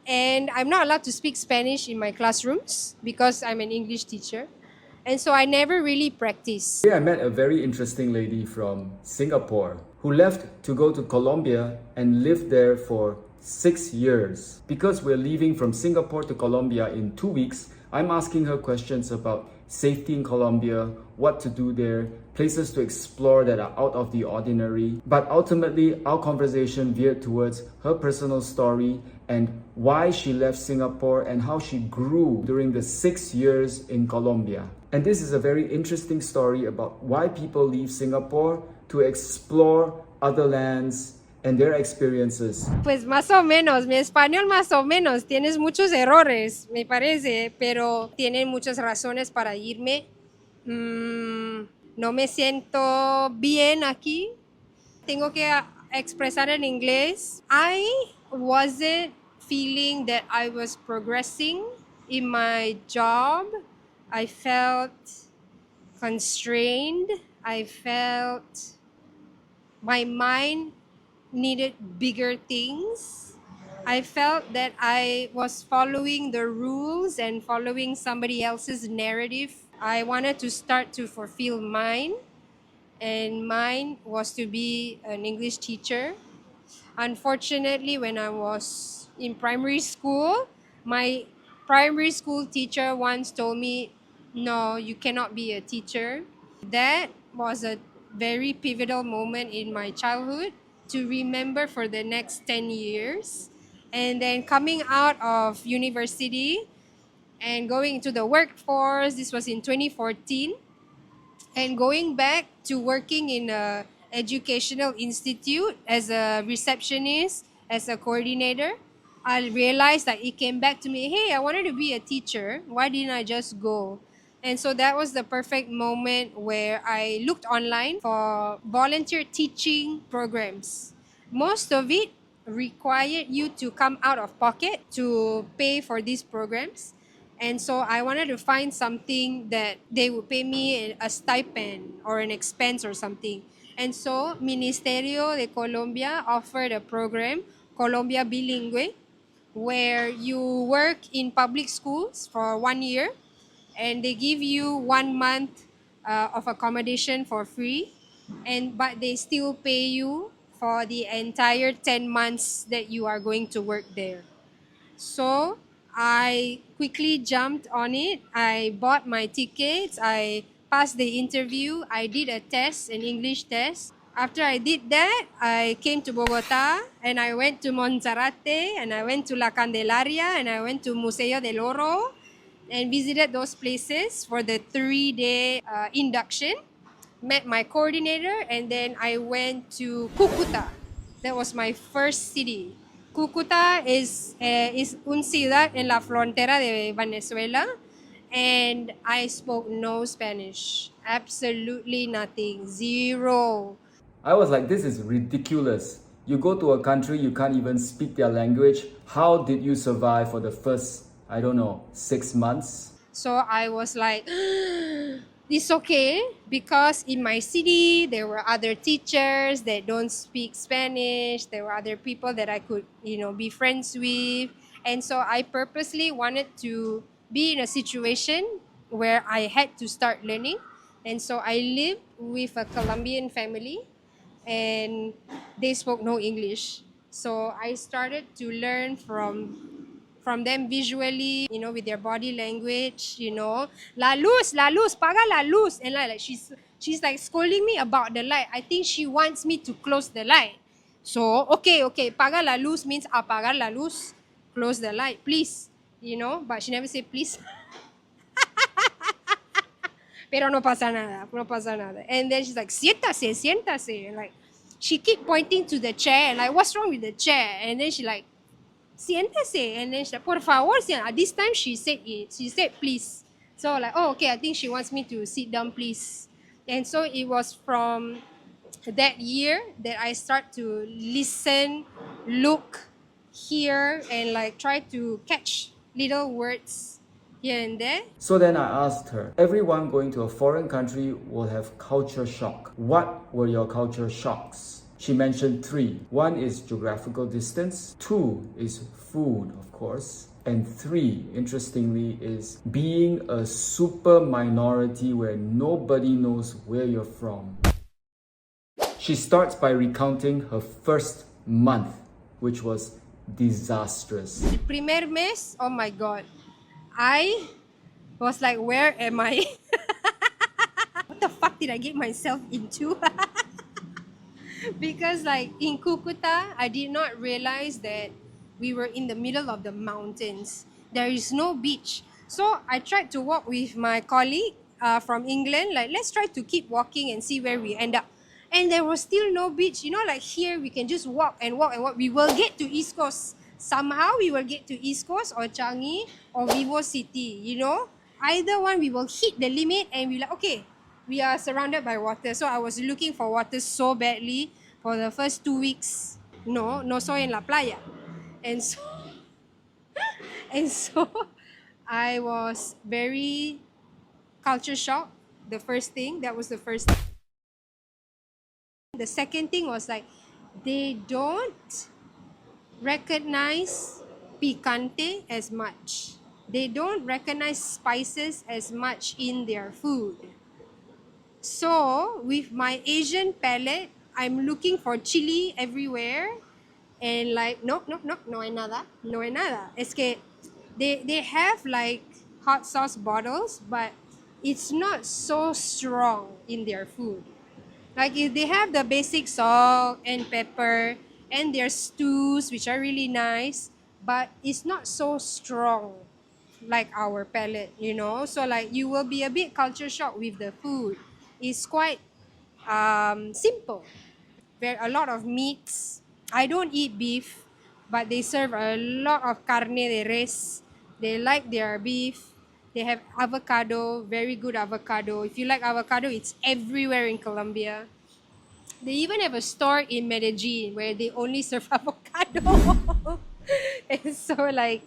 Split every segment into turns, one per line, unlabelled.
And I'm not allowed to speak Spanish in my classrooms because I'm an English teacher. And so I never really practiced.
Here I met a very interesting lady from Singapore who left to go to Colombia and lived there for 6 years. Because we're leaving from Singapore to Colombia in 2 weeks, I'm asking her questions about safety in Colombia, what to do there, places to explore that are out of the ordinary. But ultimately, our conversation veered towards her personal story and why she left Singapore and how she grew during the 6 years in Colombia. And this is a very interesting story about why people leave Singapore to explore other lands and their experiences.
Pues más o menos, mi español más o menos, tienes muchos errores, me parece, pero tienen muchas razones para irme. No me siento bien aquí. Tengo que expresar en inglés. I wasn't feeling that I was progressing in my job. I felt constrained. I felt my mind needed bigger things. I felt that I was following the rules and following somebody else's narrative. I wanted to start to fulfill mine, and mine was to be an English teacher. Unfortunately, when I was in primary school, my primary school teacher once told me, no, you cannot be a teacher. That was a very pivotal moment in my childhood to remember for the next 10 years. And then coming out of university and going into the workforce, this was in 2014, and going back to working in a educational institute as a receptionist, as a coordinator, I realized that it came back to me, hey, I wanted to be a teacher. Why didn't I just go? And so that was the perfect moment where I looked online for volunteer teaching programs. Most of it required you to come out of pocket to pay for these programs. And so I wanted to find something that they would pay me a stipend or an expense or something. And so Ministerio de Colombia offered a program, Colombia Bilingüe, where you work in public schools for 1 year and they give you 1 month of accommodation for free, but they still pay you for the entire 10 months that you are going to work there. So I quickly jumped on it. I bought my tickets. I passed the interview. I did a test, an English test. After I did that, I came to Bogotá and I went to Monserrate and I went to La Candelaria and I went to Museo del Oro and visited those places for the 3-day induction. Met my coordinator, and then I went to Cucuta. That was my first city. Cúcuta is una ciudad en la frontera de Venezuela, and I spoke no Spanish. Absolutely nothing. Zero.
I was like, this is ridiculous. You go to a country, you can't even speak their language. How did you survive for the first, 6 months?
So I was like, it's okay, because in my city there were other teachers that don't speak Spanish. There were other people that I could, be friends with. And so I purposely wanted to be in a situation where I had to start learning. And so I lived with a Colombian family and they spoke no English. So I started to learn from them visually, with their body language, la luz, paga la luz. And like she's like scolding me about the light. I think she wants me to close the light. So, okay, paga la luz means apagar la luz, close the light, please, but she never said please. Pero no pasa nada. And then she's like, siéntase. And like, she keep pointing to the chair and like, what's wrong with the chair? And then she like, siéntese. And then she's like, por favor, siéntase. This time she said please. So like, oh, okay, I think she wants me to sit down, please. And so it was from that year that I start to listen, look, hear, and like try to catch little words here and there.
So then I asked her, everyone going to a foreign country will have culture shock. What were your culture shocks? She mentioned three. One is geographical distance, two is food, of course, and three, interestingly, is being a super minority where nobody knows where you're from. She starts by recounting her first month, which was disastrous.
El primer mes, oh my God, I was like, where am I? What the fuck did I get myself into? Because like in Cucuta, I did not realize that we were in the middle of the mountains. There is no beach. So I tried to walk with my colleague from England, like let's try to keep walking and see where we end up. And there was still no beach. You know, like here we can just walk and walk and walk. We will get to East Coast. Somehow we will get to East Coast or Changi or Vivo City, you know. Either one we will hit the limit and we're like, okay, we are surrounded by water. So I was looking for water so badly for the first 2 weeks. No soy en la playa. And so, and so I was very culture shocked. The first thing, that was the first thing. The second thing was like, they don't recognize picante as much. They don't recognize spices as much in their food. So, with my Asian palate, I'm looking for chili everywhere. And like, no hay nada. No hay nada. Es que they have like hot sauce bottles, but it's not so strong in their food. Like if they have the basic salt and pepper and their stews, which are really nice, but it's not so strong like our palate, you know. So like you will be a bit culture shocked with the food. It's quite simple. There a lot of meats. I don't eat beef, but they serve a lot of carne de res. They like their beef. They have avocado, very good avocado. If you like avocado, it's everywhere in Colombia. They even have a store in Medellin where they only serve avocado. And so like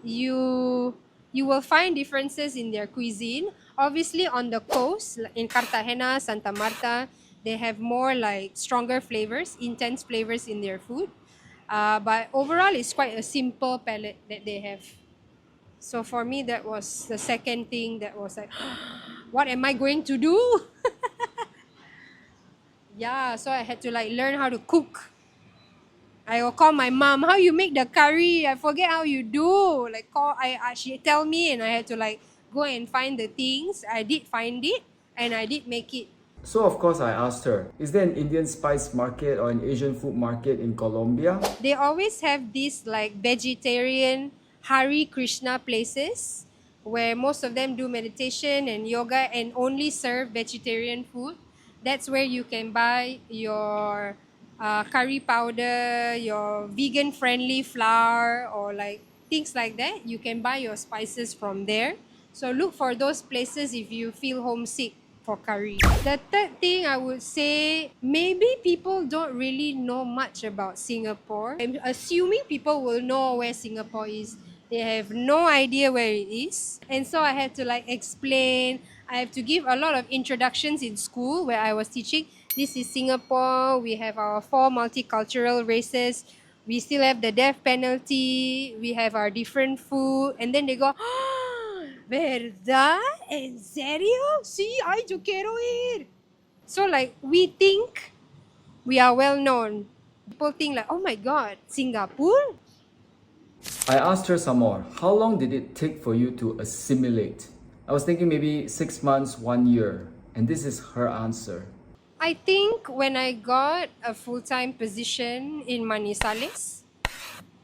you you will find differences in their cuisine. Obviously on the coast, in Cartagena, Santa Marta, they have more like stronger flavors, intense flavors in their food. But overall, it's quite a simple palate that they have. So for me, that was the second thing that was like, what am I going to do? Yeah, so I had to like learn how to cook. I will call my mom, how you make the curry? I forget how you do. Like she tell me and I had to like go and find the things. I did find it and I did make it.
So of course I asked her, is there an Indian spice market or an Asian food market in Colombia?
They always have these like vegetarian Hari Krishna places where most of them do meditation and yoga and only serve vegetarian food. That's where you can buy your curry powder, your vegan friendly flour, or like things like that. You can buy your spices from there. So look for those places if you feel homesick for curry. The third thing I would say, maybe people don't really know much about Singapore. I'm assuming people will know where Singapore is. They have no idea where it is. And so I had to like explain. I have to give a lot of introductions in school where I was teaching. This is Singapore. We have our 4 multicultural races. We still have the death penalty. We have our different food. And then they go, ¿verdad? ¿En serio? Sí, ay, yo quiero ir. So like we think we are well known. People think like, oh my God, Singapore?
I asked her some more. How long did it take for you to assimilate? I was thinking maybe 6 months, 1 year. And this is her answer.
I think when I got a full-time position in Manizales,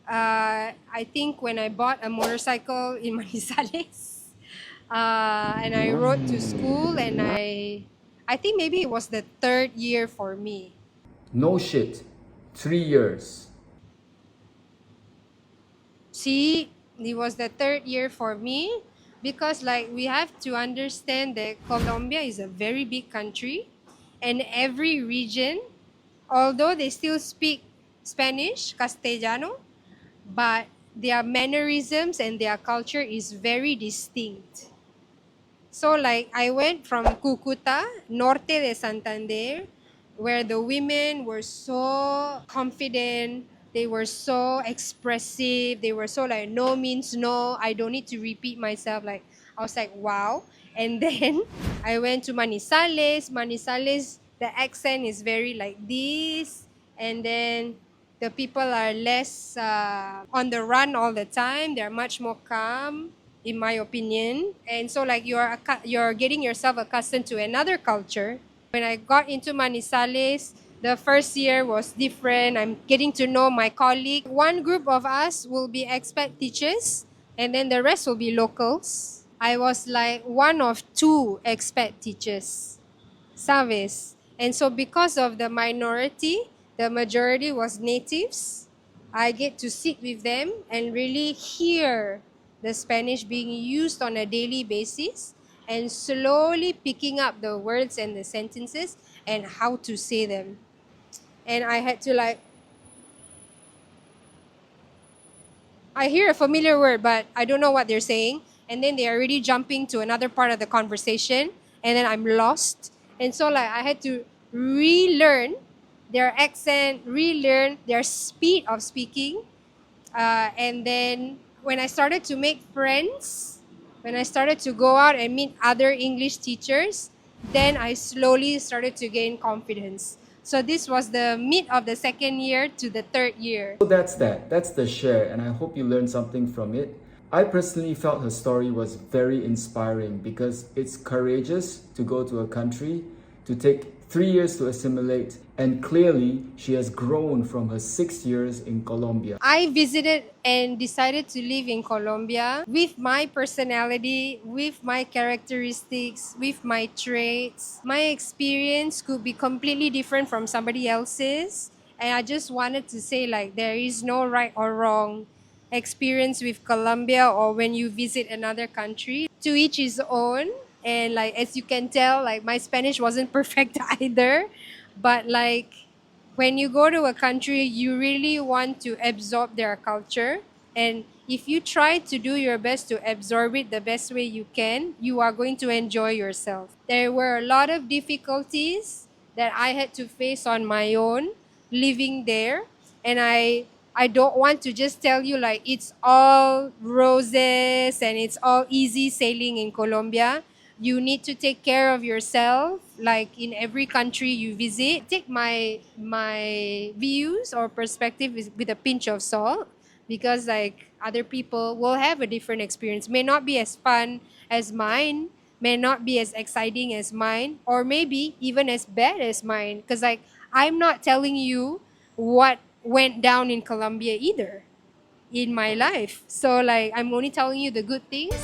I think when I bought a motorcycle in Manizales, and I rode to school, and I think maybe it was the 3rd year for me.
No shit. 3 years.
See, it was the 3rd year for me because like we have to understand that Colombia is a very big country and every region, although they still speak Spanish, Castellano, but their mannerisms and their culture is very distinct. So like I went from Cucuta, norte de Santander, where the women were so confident, they were so expressive, they were so like no means no, I don't need to repeat myself. Like I was like, wow. And then I went to Manizales, the accent is very like this, and then the people are less on the run all the time, they're much more calm in my opinion. And so like you're getting yourself accustomed to another culture. When I got into Manizales, the first year was different. I'm getting to know my colleague. One group of us will be expat teachers, and then the rest will be locals. I was like one of two expat teachers, sabes? And so because of the minority, the majority was natives. I get to sit with them and really hear the Spanish being used on a daily basis and slowly picking up the words and the sentences and how to say them. And I had to like, I hear a familiar word, but I don't know what they're saying. And then they're already jumping to another part of the conversation. And then I'm lost. And so like I had to relearn their accent, relearn their speed of speaking. And then when I started to make friends, when I started to go out and meet other English teachers, then I slowly started to gain confidence. So this was the mid of the second year to the third year.
So that's that. That's the share, and I hope you learned something from it. I personally felt her story was very inspiring because it's courageous to go to a country, to take 3 years to assimilate, and clearly she has grown from her 6 years in Colombia.
I visited and decided to live in Colombia with my personality, with my characteristics, with my traits. My experience could be completely different from somebody else's. And I just wanted to say, like, there is no right or wrong experience with Colombia or when you visit another country. To each his own. And, like, as you can tell, like, my Spanish wasn't perfect either. But, like, when you go to a country, you really want to absorb their culture. And if you try to do your best to absorb it the best way you can, you are going to enjoy yourself. There were a lot of difficulties that I had to face on my own living there. And I don't want to just tell you like it's all roses and it's all easy sailing in Colombia. You need to take care of yourself like in every country you visit. Take my views or perspective with a pinch of salt because like other people will have a different experience. May not be as fun as mine, may not be as exciting as mine, or maybe even as bad as mine. Because like I'm not telling you what went down in Colombia either in my life. So like I'm only telling you the good things